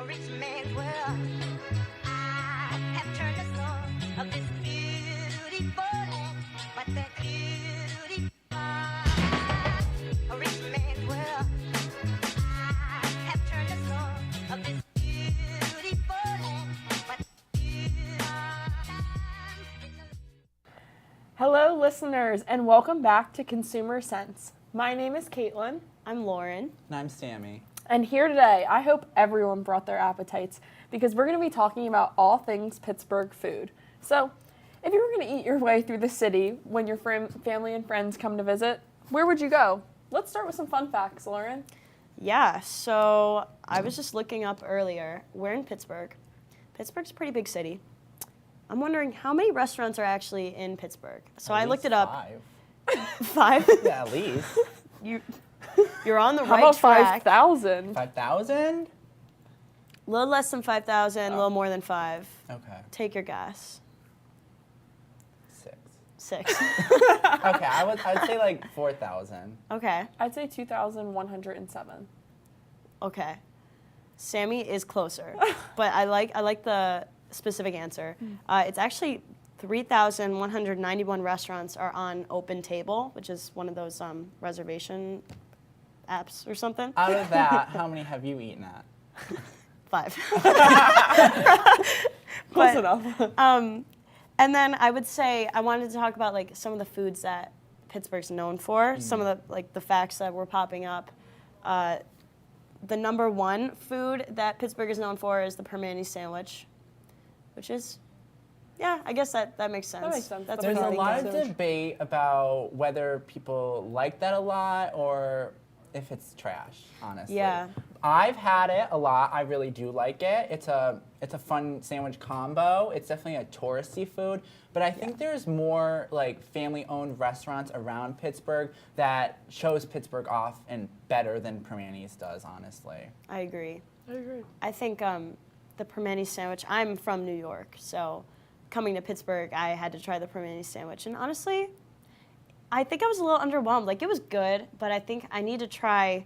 a rich man's world. I have turned the soul of this beautiful land, but that beauty a rich man's world. I have turned the soul of this beautiful land, but Hello, listeners, and welcome back to Consumer Sense. My name is Caitlin. I'm Lauren. And I'm Sammy. And here today, I hope everyone brought their appetites because we're going to be talking about all things Pittsburgh food. So, if you were going to eat your way through the city when your family and friends come to visit, where would you go? Let's start with some fun facts, Lauren. Yeah, so I was just looking up earlier. We're in Pittsburgh. Pittsburgh's a pretty big city. I'm wondering how many restaurants are actually in Pittsburgh. So I looked it up. 5? Yeah, at least. You're on the How right about track. 5,000? 5,000? A little less than 5,000, a little more than 5. Okay. Take your guess. 6. 6. Okay, I'd say like 4,000. Okay. I'd say 2,107. Okay. Sammy is closer, but I like the specific answer. It's actually 3,191 restaurants are on Open Table, which is one of those reservation apps or something. Out of that, how many have you eaten at? 5. Close enough. And then I would say I wanted to talk about like some of the foods that Pittsburgh's known for. Some of the facts that were popping up. The number one food that Pittsburgh is known for is the permane sandwich, which is, yeah, I guess that makes sense. That makes sense. That's There's what a I think lot of. of debate about whether people like that a lot or if it's trash, honestly. Yeah. I've had it a lot. I really do like it. It's a fun sandwich combo. It's definitely a touristy food, but I think there's more like family-owned restaurants around Pittsburgh that shows Pittsburgh off and better than Permane's does, honestly. I agree. I agree. I think the permane sandwich, I'm from New York, so coming to Pittsburgh, I had to try the permane sandwich. And honestly, I think I was a little underwhelmed. Like, it was good, but I think I need to try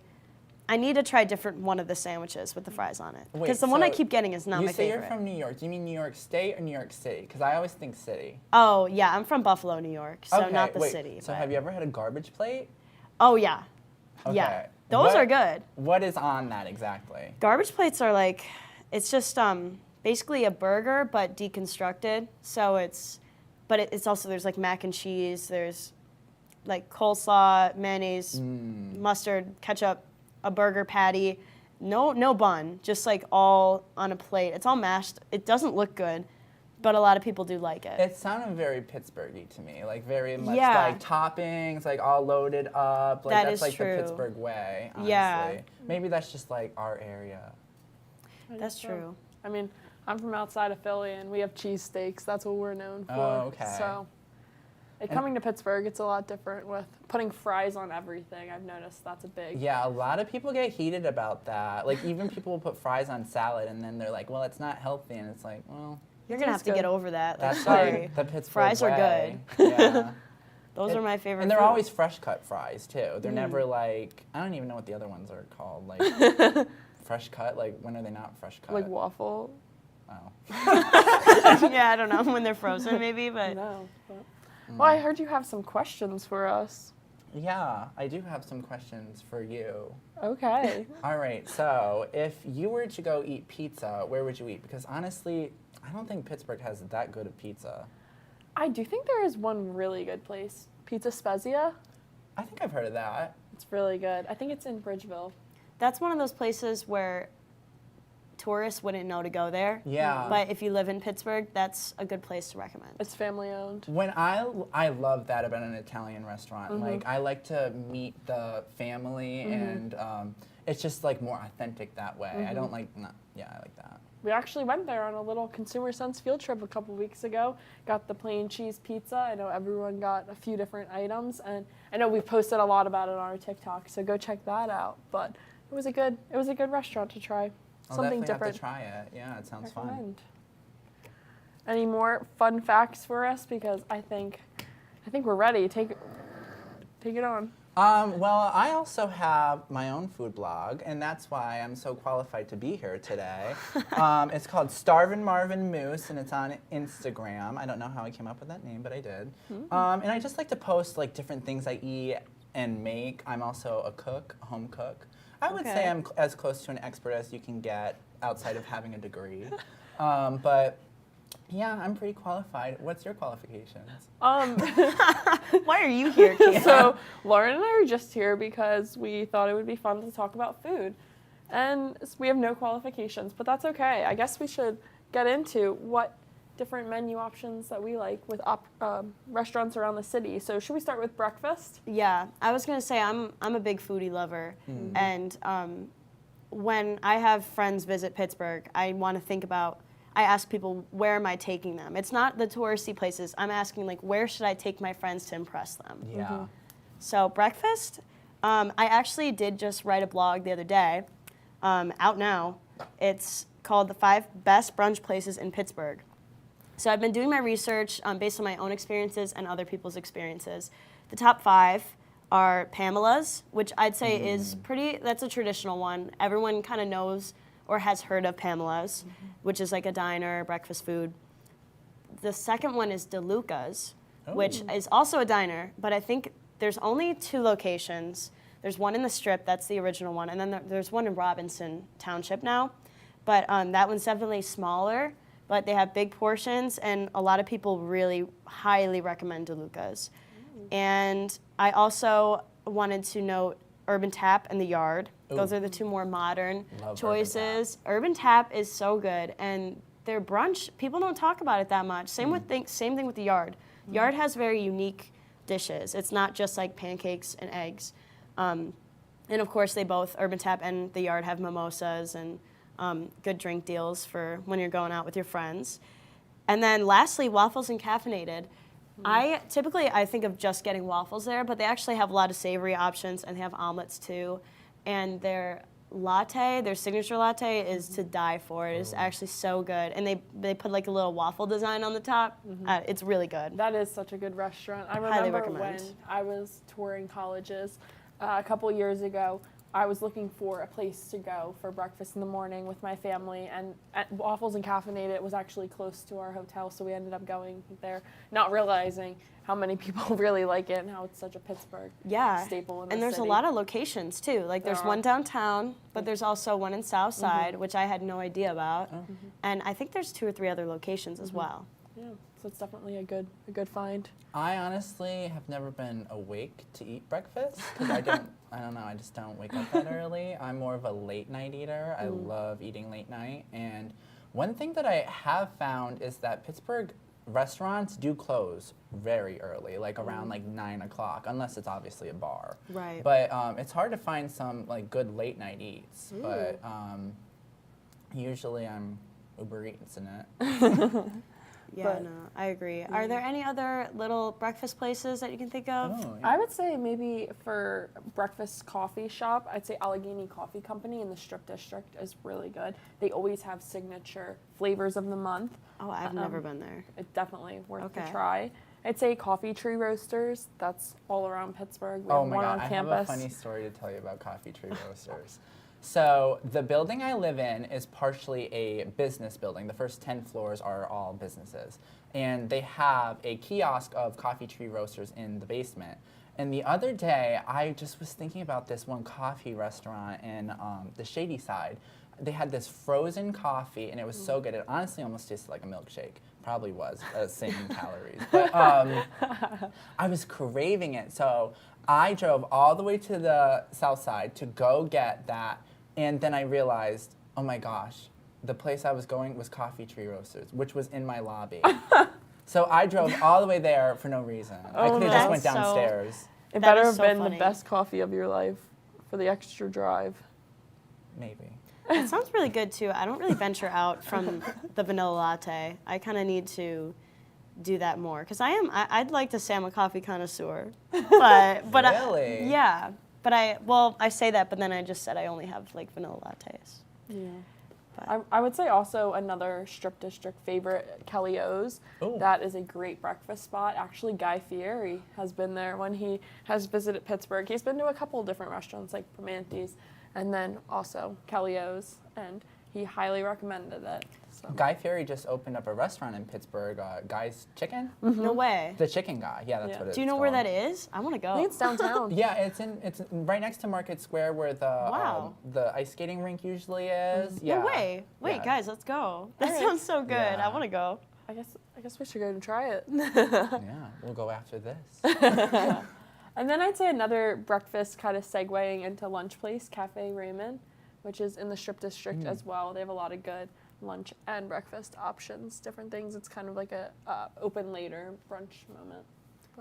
different one of the sandwiches with the fries on it. Because the one I keep getting is not my favorite. You say you're from New York. Do you mean New York State or New York City? Because I always think city. Oh, yeah, I'm from Buffalo, New York, so Okay, not the wait, city. So but- have you ever had a garbage plate? Oh, yeah. Yeah. Okay. Those are good. What is on that exactly? Garbage plates are like, it's just basically a burger, but deconstructed. So it's also, there's like mac and cheese, there's like coleslaw, mayonnaise, mustard, ketchup, a burger patty, no bun, just like all on a plate. It's all mashed. It doesn't look good, but a lot of people do like it. It sounded very Pittsburghy to me, like very much Yeah. like toppings, like all loaded up. Like That that's is like true. the Pittsburgh way, honestly. Yeah. Maybe that's just like our area. That's true. I mean, I'm from outside of Philly, and we have cheesesteaks. That's what we're known for. Oh, okay. So, coming to Pittsburgh, it's a lot different with putting fries on everything. I've noticed that's a big... Yeah, a lot of people get heated about that. Like even people will put fries on salad and then they're like, well, it's not healthy. And it's like, well, You're going to have to good. get over that. Like, that's sorry. like the Pittsburgh Fries are way. good. Yeah. Those are my favorite And they're food. always fresh cut fries too. They're never like, I don't even know what the other ones are called. Like fresh cut, like when are they not fresh cut? Like waffle? Oh. Yeah, I don't know, when they're frozen maybe, but No. But... Well, I heard you have some questions for us. Yeah, I do have some questions for you. Okay. All right, so if you were to go eat pizza, where would you eat? Because honestly, I don't think Pittsburgh has that good of pizza. I do think there is one really good place. Pizza Spezia. I think I've heard of that. It's really good. I think it's in Bridgeville. that's one of those places where tourists wouldn't know to go there. Yeah. But if you live in Pittsburgh, that's a good place to recommend. It's family owned. When I love that about an Italian restaurant. Like I like to meet the family and it's just like more authentic that way. I don't like I like that. We actually went there on a little Consumer Sense field trip a couple weeks ago. Got the plain cheese pizza. I know everyone got a few different items, and I know we posted a lot about it on our TikTok. So go check that out. But it was a good restaurant to try. Something definitely different. have to try it. Yeah, it sounds fun. Recommend. Any more fun facts for us? Because I think we're ready. Take it on. Well, I also have my own food blog, and that's why I'm so qualified to be here today. It's called Starvin' Marvin Moose, and it's on Instagram. I don't know how I came up with that name, but I did. And I just like to post like different things I eat and make. I'm also a cook, a home cook. I would say I'm as close to an expert as you can get outside of having a degree. But yeah, I'm pretty qualified. What's your qualifications? Why are you here, Kia? So Lauren and I are just here because we thought it would be fun to talk about food. And we have no qualifications, but that's okay. I guess we should get into what different menu options that we like with restaurants around the city. So should we start with breakfast? Yeah, I was gonna say I'm a big foodie lover, and when I have friends visit Pittsburgh, I want to think about. I ask people, where am I taking them? It's not the touristy places. I'm asking, like, where should I take my friends to impress them? Yeah. So breakfast, I actually did just write a blog the other day, out now. It's called The 5 Best Brunch Places in Pittsburgh. So I've been doing my research based on my own experiences and other people's experiences. The top 5 are Pamela's, which I'd say is that's a traditional one. Everyone kind of knows or has heard of Pamela's, which is like a diner, breakfast food. The second one is DeLuca's, which is also a diner, but I think there's only 2 locations. There's one in the Strip, that's the original one, and then there's one in Robinson Township now. But that one's definitely smaller, but they have big portions, and a lot of people really highly recommend DeLuca's. And I also wanted to note Urban Tap and The Yard. Those are the 2 more modern choices. Urban Tap is so good, and their brunch, people don't talk about it that much. Same thing with The Yard. Yard has very unique dishes. It's not just like pancakes and eggs. And of course, they both, Urban Tap and The Yard, have mimosas and good drink deals for when you're going out with your friends. And then lastly, Waffles and Caffeinated. I think of just getting waffles there, but they actually have a lot of savory options, and they have omelets too. And their latte, their signature latte, is to die for. It is actually so good. And they put like a little waffle design on the top. It's really good. That is such a good restaurant. I Highly remember recommend. when I was touring colleges a couple years ago, I was looking for a place to go for breakfast in the morning with my family, and at Waffles and Caffeinated was actually close to our hotel, so we ended up going there, not realizing how many people really like it and how it's such a Pittsburgh staple in the And there's city. a lot of locations too. Like there's one downtown, but there's also one in South Side, which I had no idea about. And I think there's 2 or 3 other locations as well. Yeah, so it's definitely a good find. I honestly have never been awake to eat breakfast because I don't know, I just don't wake up that early. I'm more of a late night eater. I love eating late night. And one thing that I have found is that Pittsburgh restaurants do close very early, like around like 9 o'clock, unless it's obviously a bar. Right. But it's hard to find some like good late night eats. But usually I'm Uber Eats in it. Yeah, no, I agree. Are there any other little breakfast places that you can think of? Oh, yeah. I would say maybe for breakfast coffee shop, I'd say Allegheny Coffee Company in the Strip District is really good. They always have signature flavors of the month. Oh, I've never been there. It's definitely worth the Okay. try. I'd say Coffee Tree Roasters. That's all around Pittsburgh. We Oh have my one God, on I campus. have a funny story to tell you about Coffee Tree Roasters. So the building I live in is partially a business building. The first 10 floors are all businesses. And they have a kiosk of Coffee Tree Roasters in the basement. And the other day, I just was thinking about this one coffee restaurant in the Shady Side. They had this frozen coffee, and it was so good. It honestly almost tasted like a milkshake. Probably was, same calories. But I was craving it, so I drove all the way to the south side to go get that, and then I realized, oh my gosh, the place I was going was Coffee Tree Roasters, which was in my lobby. So I drove all the way there for no reason. I could have just went that's so- downstairs. It That better is have so been funny. the best coffee of your life for the extra drive. Maybe. It sounds really good too. I don't really venture out from the vanilla latte. I kind of need to do that more because I'd like to say I'm a coffee connoisseur, but Really? yeah. But I say that, but then I just said I only have like vanilla lattes. Yeah. I would say also another Strip District favorite, Kelly O's. Ooh. That is a great breakfast spot. Actually, Guy Fieri has been there when he has visited Pittsburgh. He's been to a couple of different restaurants like Primanti's and then also Kelly O's, and he highly recommended it. So. Guy Fieri just opened up a restaurant in Pittsburgh, Guy's Chicken. No way. The Chicken Guy, yeah, that's Yeah. what it's Do you know where called. that is? I want to go. I think it's downtown. Yeah, it's right next to Market Square where Wow. the ice skating rink usually is. Yeah. No way. Wait, Yeah. guys, let's go. That Alright. sounds so good. Yeah. I want to go. I guess we should go and try it. Yeah, we'll go after this. And then I'd say another breakfast kind of segueing into lunch place, Cafe Raymond, which is in the Strip District as well. They have a lot of good lunch and breakfast options, different things. It's kind of like a open later brunch moment.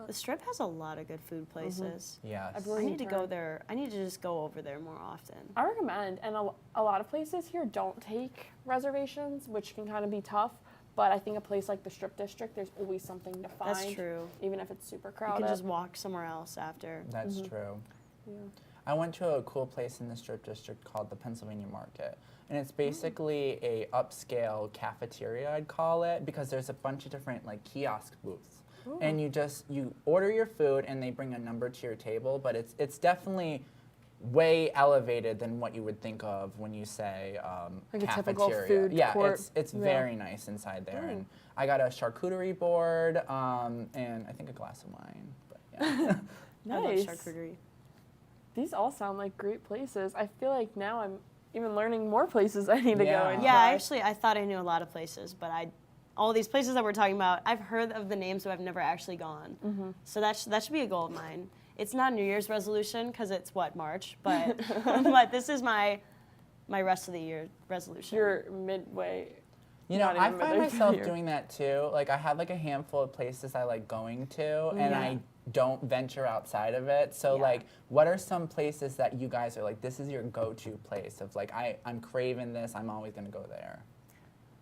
The Strip has a lot of good food places. Yes. I've I really need to go turned- there. I need to just go over there more often. I recommend, and a lot of places here don't take reservations, which can kind of be tough. But I think a place like the Strip District, there's always something to find. That's true. Even if it's super You crowded. can just walk somewhere else after. That's true. Yeah. I went to a cool place in the Strip District called the Pennsylvania Market. And it's basically a upscale cafeteria, I'd call it, because there's a bunch of different like kiosk booths. And you order your food and they bring a number to your table, but it's definitely way elevated than what you would think of when you say Like a cafeteria. typical food yeah, court. it's Yeah. very nice inside there. And I got a charcuterie board and I think a glass of wine. But yeah. I love Nice. charcuterie. These all sound like great places. I feel like now I'm even learning more places I need to go Yeah. and Yeah, try. I thought I knew a lot of places, but all these places that we're talking about, I've heard of the names, but I've never actually gone. So that should be a goal of mine. It's not a New Year's resolution because it's March, but but this is my rest of the year resolution. You're midway. You know, Not I even find midway myself through. doing that too. Like, I have like a handful of places I like going to, and Yeah. I don't venture outside of it. So, Yeah. like, what are some places that you guys are like, this is your go-to place of like, I'm craving this, I'm always gonna go there?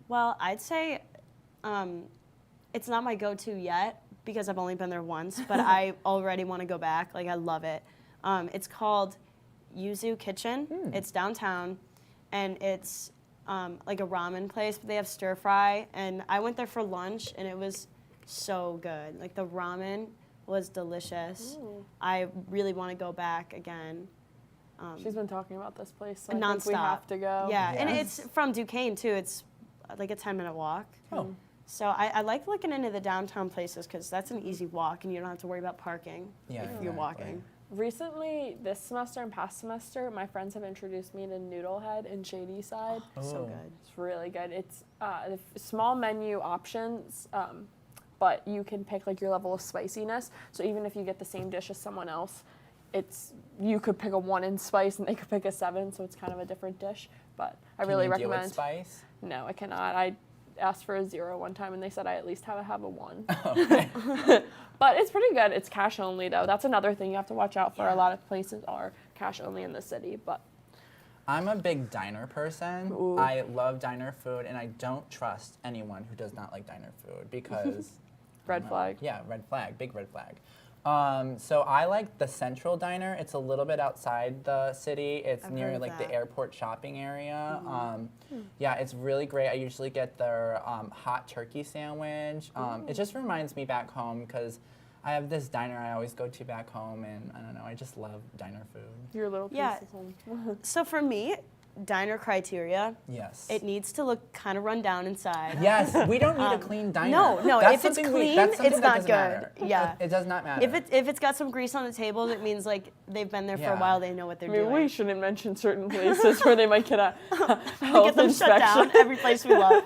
Well, I'd say it's not my go-to yet because I've only been there once, but I already want to go back. Like, I love it. It's called Yuzu Kitchen. It's downtown, and it's like a ramen place, but they have stir fry. And I went there for lunch, and it was so good. Like, the ramen was delicious. I really want to go back again. She's been talking about this place, so I Nonstop. think we have to go. Yeah, and Yes. it's from Duquesne, too. It's like a 10-minute walk. Oh, So I like looking into the downtown places because that's an easy walk, and you don't have to worry about parking yeah. if you're exactly. walking. Recently, this semester and past semester, my friends have introduced me to Noodlehead in Shady Side. So Oh. good. It's really good. It's small menu options, but you can pick like your level of spiciness. So even if you get the same dish as someone else, you could pick a 1 in spice and they could pick a 7, so it's kind of a different dish. But I Can really you deal with recommend. spice? No, I cannot. I asked for a 0 one time and they said I at least have to have a 1. Okay. But it's pretty good. It's cash only though. That's another thing you have to watch out for. A lot of places are cash only in the city, but I'm a big diner person. Ooh. I love diner food, and I don't trust anyone who does not like diner food because Red I don't know. flag. Yeah, red flag, big red flag. So I like the Central Diner. It's a little bit outside the city. It's I've near heard of like that. the airport shopping area. Yeah, it's really great. I usually get their hot turkey sandwich. It just reminds me back home because I have this diner I always go to back home, and I don't know, I just love diner food. your little piece Yeah. of home. So for me, diner criteria, Yes. it needs to look kind of run down inside. Yes, we don't need a clean diner. no, That's if it's something clean, that's something it's that not doesn't good. matter. Yeah. It does not matter. If it's got some grease on the table, it means like they've been there for Yeah. a while. They know what I they're mean, doing. we shouldn't mention certain places where they might get a We health get them shut inspection. down. Every place we love.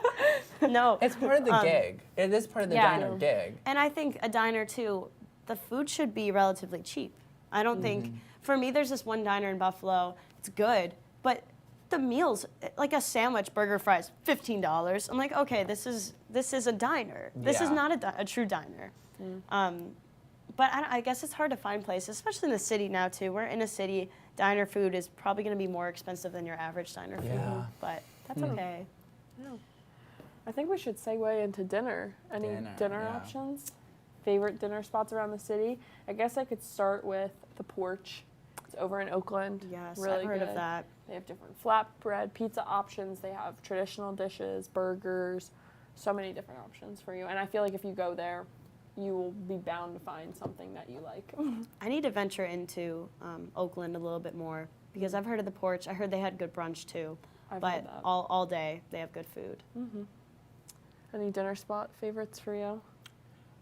No, It's part of the gig. It is part of the yeah. diner gig. And I think a diner too, the food should be relatively cheap. I don't think, for me, there's this one diner in Buffalo. It's good, but the meals, like a sandwich, burger, fries, $15. I'm like, okay, this is a diner. This is Yeah. not a true diner. But I guess it's hard to find places, especially in the city now too. We're in a city. Diner food is probably going to be more expensive than your average diner food, Yeah. but that's okay. I think we should segue into dinner. Any dinner yeah. options? Favorite dinner spots around the city? I guess I could start with the Porch. It's over in Oakland. Yes, really I've heard good. of that. They have different flatbread pizza options. They have traditional dishes, burgers, so many different options for you. And I feel like if you go there, you will be bound to find something that you like. I need to venture into Oakland a little bit more because I've heard of the Porch. I heard they had good brunch too, I've but heard that. all day they have good food. Any dinner spot favorites for you?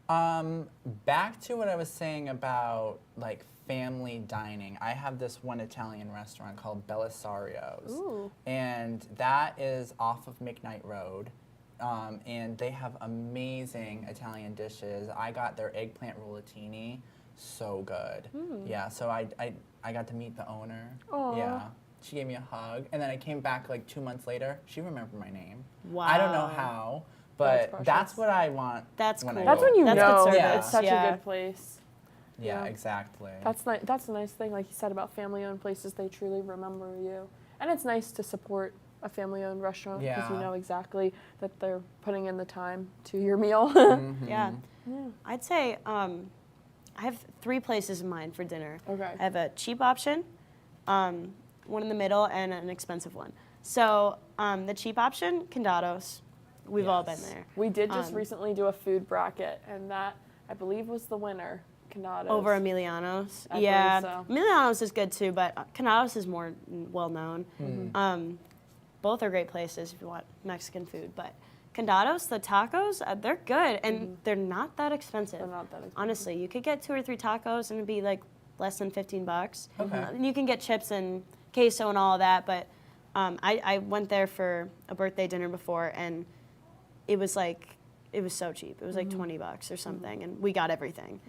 Back to what I was saying about like family dining. I have this one Italian restaurant called Belisario's, Ooh. and that is off of McKnight Road. And they have amazing Italian dishes. I got their eggplant rollatini, so good. Yeah, so I got to meet the owner. Aw. Yeah, she gave me a hug, and then I came back like 2 months later. She remembered my name. Wow. I don't know how, That's but precious. that's what I want. That's when cool. I That's go. when you That's know good service, it's such yeah. a good place. Yeah, Yeah. exactly. That's the nice thing, like you said about family-owned places. They truly remember you, and it's nice to support a family-owned restaurant because you Yeah. know exactly that they're putting in the time to your meal. Yeah. I'd say I have 3 places in mind for dinner. Okay. I have a cheap option, one in the middle, and an expensive one. So the cheap option, Condados. We've all been Yes. there. We did just Um, recently do a food bracket, and that I believe was the winner. Canadas. Over Emiliano's. I Yeah. believe so. Emiliano's is good too, but Canados is more well known. Both are great places if you want Mexican food, but Condados, the tacos, they're good and they're not that expensive. They're not that expensive. Honestly, you could get 2 or 3 tacos and it'd be like less than $15. Okay. And you can get chips and queso and all of that, but I went there for a birthday dinner before and it was so cheap. It was like $20 or something, and we got everything.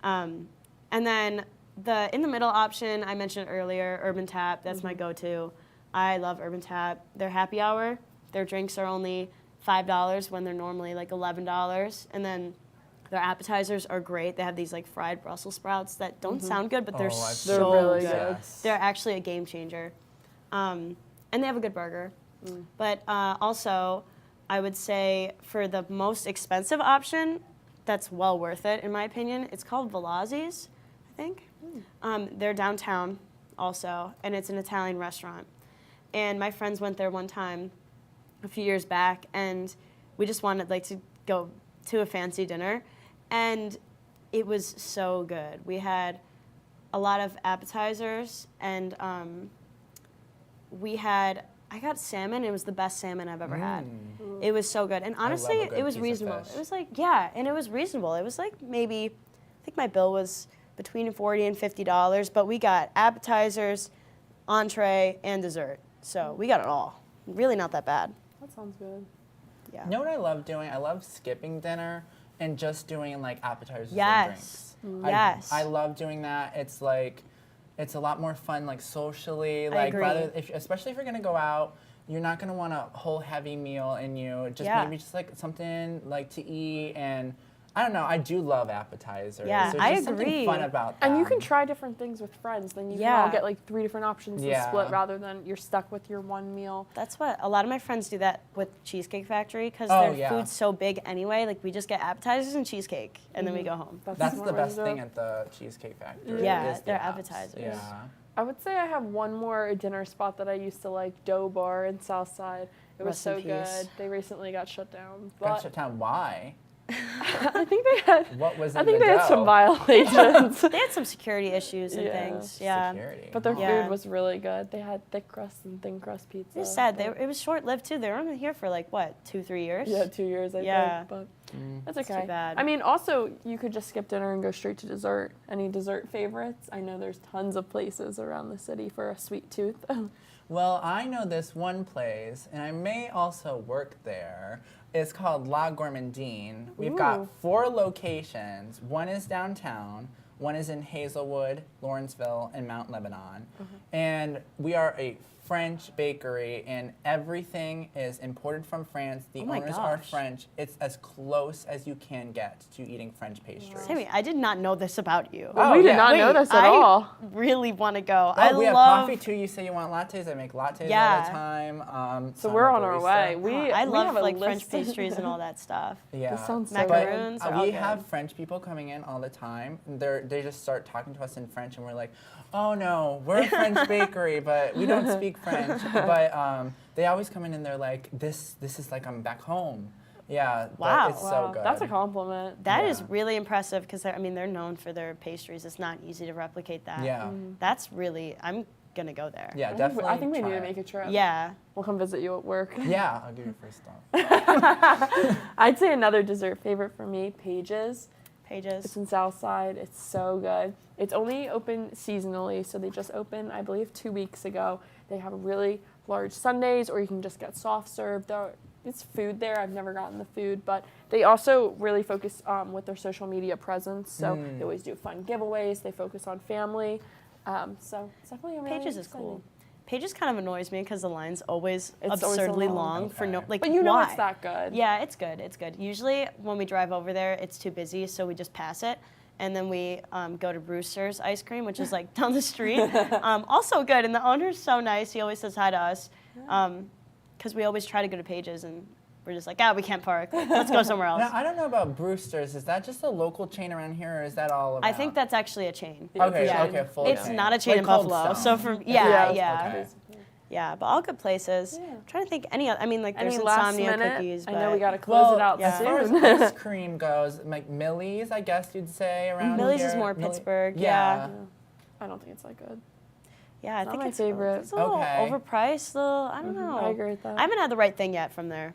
And then the in the middle option I mentioned earlier, Urban Tap. That's my go-to. I love Urban Tap. Their happy hour, their drinks are only $5 when they're normally like $11, and then their appetizers are great. They have these like fried Brussels sprouts that don't sound good, but they're Oh, I've so They're really good. good. They're actually a game changer, and they have a good burger. But also, I would say for the most expensive option, that's well worth it in my opinion. It's called Velazzi's, I think. They're downtown also, and it's an Italian restaurant. And my friends went there one time a few years back, and we just wanted like to go to a fancy dinner, and it was so good. We had a lot of appetizers, and I got salmon. It was the best salmon I've ever had. It was so good, and honestly, a good it was piece of reasonable. fish. It was like and it was reasonable. It was like maybe, I think my bill was between $40 and $50, but we got appetizers, entree, and dessert. So we got it all. Really not that bad. That sounds good. Yeah. You know what I love doing? I love skipping dinner and just doing like appetizers Yes. and drinks. Yes. I love doing that. It's like, it's a lot more fun, like socially. I Like agree. especially if you're gonna go out, you're not gonna want a whole heavy meal in you. Just Yeah. maybe just like something like to eat, and I don't know. I do love appetizers. Yeah, There's I just something agree. fun about them. And you can try different things with friends. Then you can Yeah. all get like 3 different options to Yeah. split rather than you're stuck with your one meal. That's what a lot of my friends do that with Cheesecake Factory because Oh, their yeah. food's so big anyway. Like we just get appetizers and cheesecake, and then we go home. That's a the smart way best to do thing it. at the Cheesecake Factory. Yeah, is the their apps. appetizers. Yeah. I would say I have one more dinner spot that I used to like, Dough Bar in Southside. It was Rest in so good. peace. They recently got shut down. Got But shut down. Why? I think they had What was in I think the they had some dough? violations. They had some security issues and Yeah. things. Yeah. Security. But their Yeah. food was really good. They had thick crust and thin crust pizza. It's sad. but- It was short lived too. They were only here for like what, 2-3 years? Yeah, 2 years, I Yeah. think. But that's It's too okay. bad. I mean, also, you could just skip dinner and go straight to dessert. Any dessert favorites? I know there's tons of places around the city for a sweet tooth. Well, I know this one place, and I may also work there. It's called La Gourmandine. We've Ooh. got 4 locations. One is downtown, one is in Hazelwood, Lawrenceville, and Mount Lebanon. And we are a French bakery, and everything is imported from France. The Oh my owners are gosh. French. It's as close as you can get to eating French pastries. Sammy, I did not know this about you. Oh, we did yeah. not know Wait, this at I all. really want to go. Oh, I we have love. coffee too. You say you want lattes. I make lattes all Yeah. the time. So I'm we're a on our barista. way. I we love have a like French list. pastries and all that stuff. Yeah. This sounds so Macaroons good. are all We good. have French people coming in all the time. They just start talking to us in French, and we're like, "Oh no, we're a French bakery, but we don't speak French." But they always come in and they're like, "This is like I'm back home." Yeah. but Wow. It's so Wow, good. that's a compliment. That is Yeah. really impressive because I mean they're known for their pastries. It's not easy to replicate that. Yeah. That's really. I'm gonna go there. Yeah, I think definitely. I think we need try to it. make a trip. Yeah. We'll come visit you at work. Yeah, I'll give you free stuff. I'd say another dessert favorite for me, Pages. It's Pages. in Southside. It's so good. It's only open seasonally, so they just opened, I believe, 2 weeks ago. They have really large sundaes, or you can just get soft serve. It's food there. I've never gotten the food, but they also really focus with their social media presence. So they always do fun giveaways. They focus on family. So it's definitely a really Pages is exciting. cool. Pages kind of annoys me because the line's always It's always so absurdly long. long for no Okay. like. But you know why? it's that good. Yeah, it's good. It's good. Usually when we drive over there, it's too busy, so we just pass it. And then we go to Brewster's Ice Cream, which is like down the street. Also good. And the owner's so nice. He always says hi to us. Because we always try to go to Pages and we're just like, we can't park. Let's go somewhere else. Now, I don't know about Brewster's. Is that just a local chain around here, or is that all around? I think that's actually a chain. Okay, Yeah. okay, full It's chain. not a chain Like in Cold Buffalo. Stone. So from Yeah, yeah. Okay. But all good places. Yeah. I'm trying to think any other. I mean, like there's Any last insomnia minute? cookies. I But know we got to close it out yeah. as far soon. as ice cream goes, like Millie's, I guess you'd say around Millie's here. is more Millie- Pittsburgh, Yeah. I don't think it's that good. Yeah, I Not think my it's favorite. It's a little Okay. overpriced. I don't know. I agree with that. I haven't had the right thing yet from there.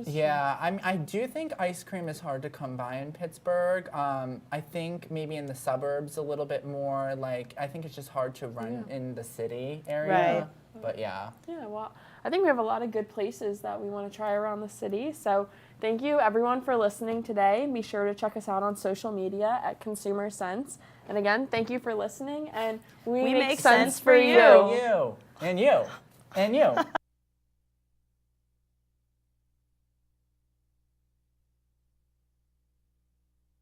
Yeah, I do think ice cream is hard to come by in Pittsburgh. I think maybe in the suburbs a little bit more. Like, I think it's just hard to run in the city area. Right. But yeah. Yeah, well, I think we have a lot of good places that we want to try around the city. So thank you, everyone, for listening today. Be sure to check us out on social media at Consumer Sense. And again, thank you for listening. And we make sense for you. You. And you. And you.